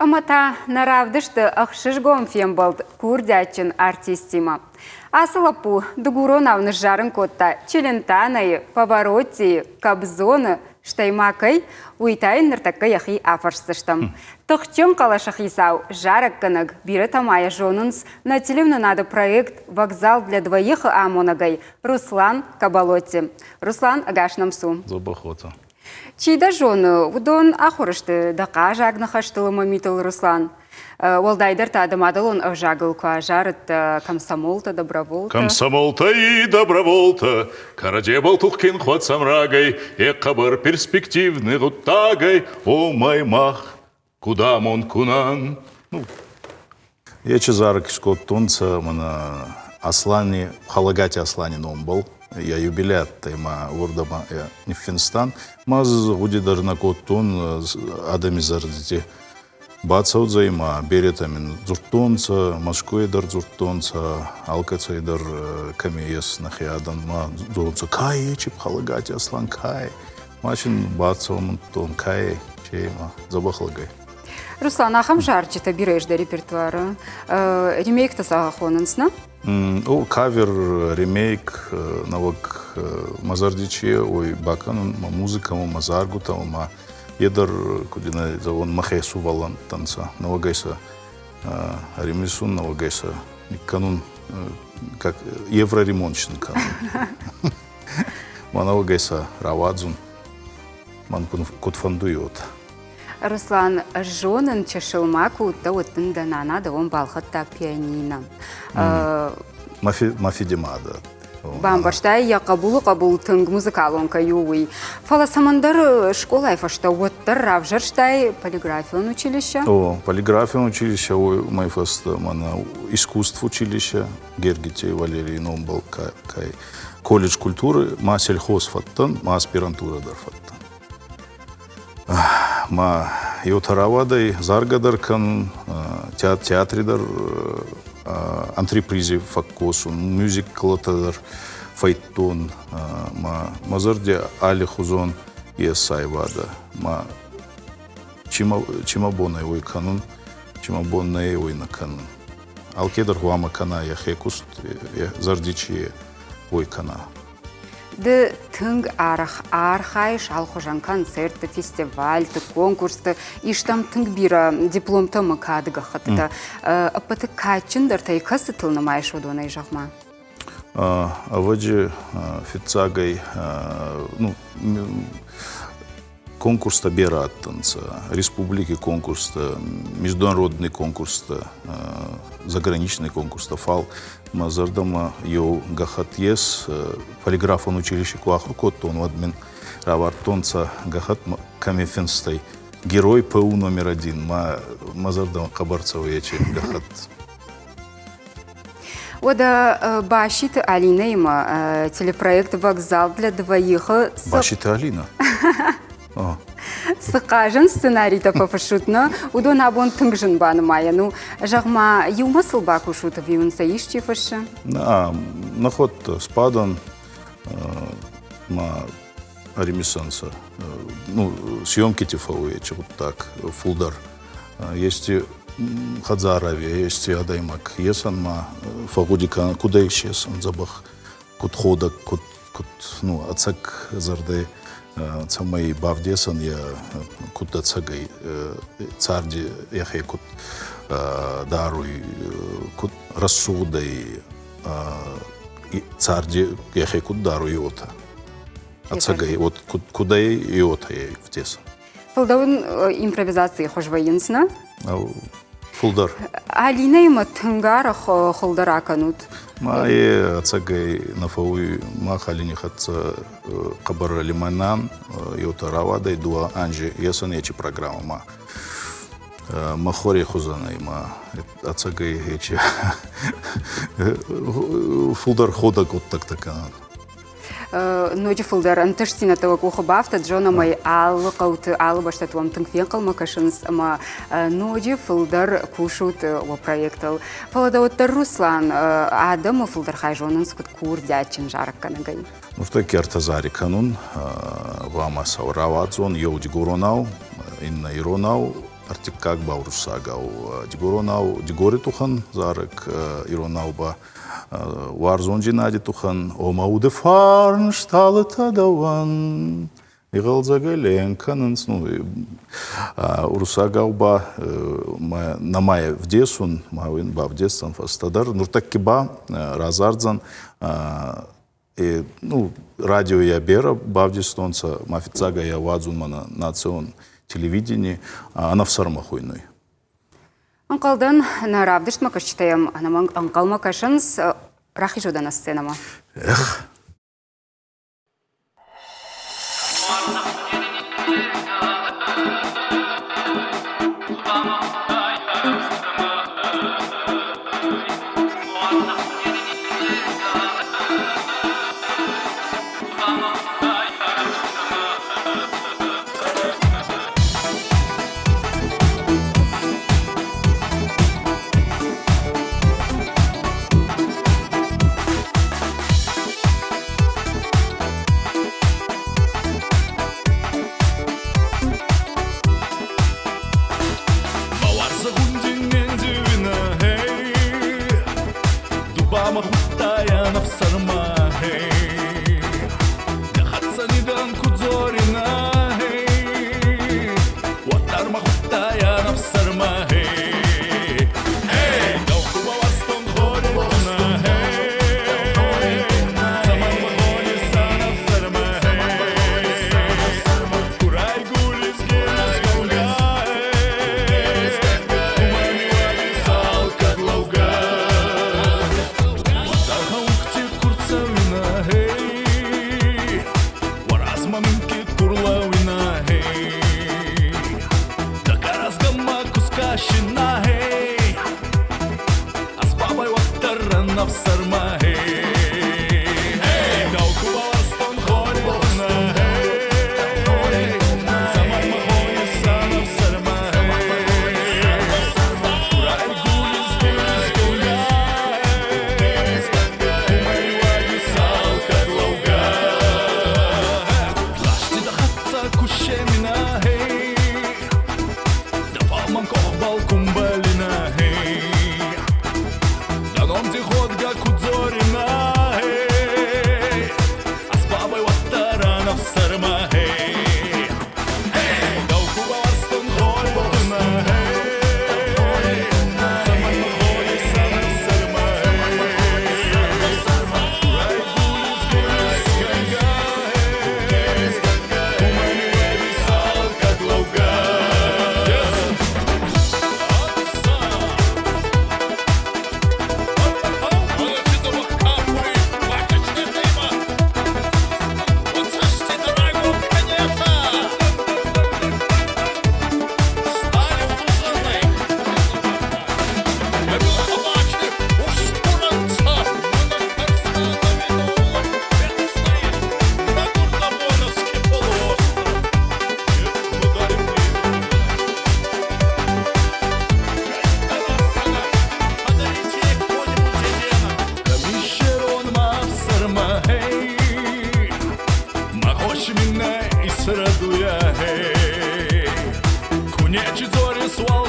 Амата наравдышты ақшышгом фембалд курдячин артистима. Асылапу дугуронавны жарын котта челентанай, поворотти, кабзоны, штаймакай, уйтайын ныртакка яхи афарсыштым. Тұхчын қалашахисау жарық кыныг бирі тамая жонынс на телевну надо проект «Вокзал для двоих» амонагай Руслан Кабалотти. Руслан агашнамсу. Забахота. Чийда жоны, удон ахурышты, дақа жагны хаштылымы митыл Руслан. Олдайдар тадымадыл он авжагылка жарыт комсомолта, доброволта. Комсомолта и доброволта, карадебал тухкин хват самрагай, экабар перспективный гуттагай, о май мах, куда мон кунан. Я чезарок скоттунца, мана аслани, халагати аслани номбал. Я юбилят тайма урдама Нефинстан. Маз гуди дарна коттун адами зардити. Бацаут займа беретамин зуртонца, машкуедар зуртонца, алкацайдар камиес нахиадан ма зуртонца кай чип халагати аслан кай. Машин бацаумун тон кай чейма забахлагай. Руслан, ахам жарчита биреш да репертуара. Ремейк-то сахахонынсна? О, кавер, ремейк, навак мазардиче, ой, баканун, музыка, мазаргута, ма едар, кудина завон махесу валан танца, навагайса ремесун, навагайса канун, как евроремонтчен канун. Ма навагайса равадзун, ман кутфандуйот. Руслан, жонын чешылмаку да оттын да нана да он балхатта пианино. Мафидемада. Бамбаштай я кабул тынг музыкалонка юй. Фаласамандар школа айфашта оттыр равжарштай полиграфион училище. О, полиграфион училище, ой, майфаста мана искусств училище, Гергите Валерий Номбал, кай колледж культуры, ма сельхоз фаттан, ма аспирантура дар фаттан. Ма йотаравадай заргадаркан театридар антрепризи факкосун мюзиклатадар файтон ма мазарде али хузон есайвада ма чимабонай ой канун чимабонай ой на канун алкедар хуама кана яхекуст зардичи ой кана. Ды тынг архайш алхожан концерты, фестиваль, конкурсты, иштам тынг бира диплом-то макадыга хатыда. Апаты качындар тай касытылны майш одонай жахма? Аваджи фицагай, ну, конкурс-то бера аттанца, республики конкурс-то, международный конкурс-то, заграничный конкурс-то фал. Мазардама йоу гахат ес, полиграфон училище куахру коттон, вадмен равартонца гахат камефенстай. Герой ПУ номер 1, мазардама кабарцева ячи гахат. Ода башит Алина има телепроект «Вокзал для двоих». Башит Алина? Сықажын сценарий-то попашутно, удон абон тыңжын банымая. Ну, жағма юмасыл баку шуты виунса ишчи фашы? Наход спадан ма ремесанса. Ну, съемки тифовые, вот так, фулдар. Есть хадзарави, есть адаймак. Есан ма фагудика, куда исчесан, забах, кут ходак, кут, ну, ацак зарды. Цамай бавдесан я куда цагай царди яхей кут даруй кут рассудай царди яхей кут даруй йота. Ацагай вот куда йота я в тесан. Фулдаун импровизации хош воинсна? Фулдар. Алина има тынгара холдара канут. Мае ацагай нафауи махалини хатса кабара лиманан йота равадай дуа анжи ясан ячи программа махори хузанай ацагай ячи фулдар ходак вот так такан. Ноди фулдар антыштина того кухо бафта джона май ал каут ал башта твам тынгфен калма кашынс ама ноди фулдар кушут во проектал. Фаладауттар Руслан Адаму фулдар хайжонынс кут курдячин жарак канагай. Ну что кертазари канун вама сауравадзон йоуди гуронау инна иронау артикак баурусагау дигоронау дигори тухан зарык иронауба варзон жинади тухан омауде фарн шталы тадаван Игалзагаленканын, урусагауба намая в десун, мауин ба в дессан фастадар, нуртаккиба разардзан, радио я бера бавдистонца, мафицага я вадзун мана национ телевидение, она в сармахуйной. Анкалдан на равдышт макашчитаем, анкал макашынс рахижуда на сценама. Эх. Кунечи зори свал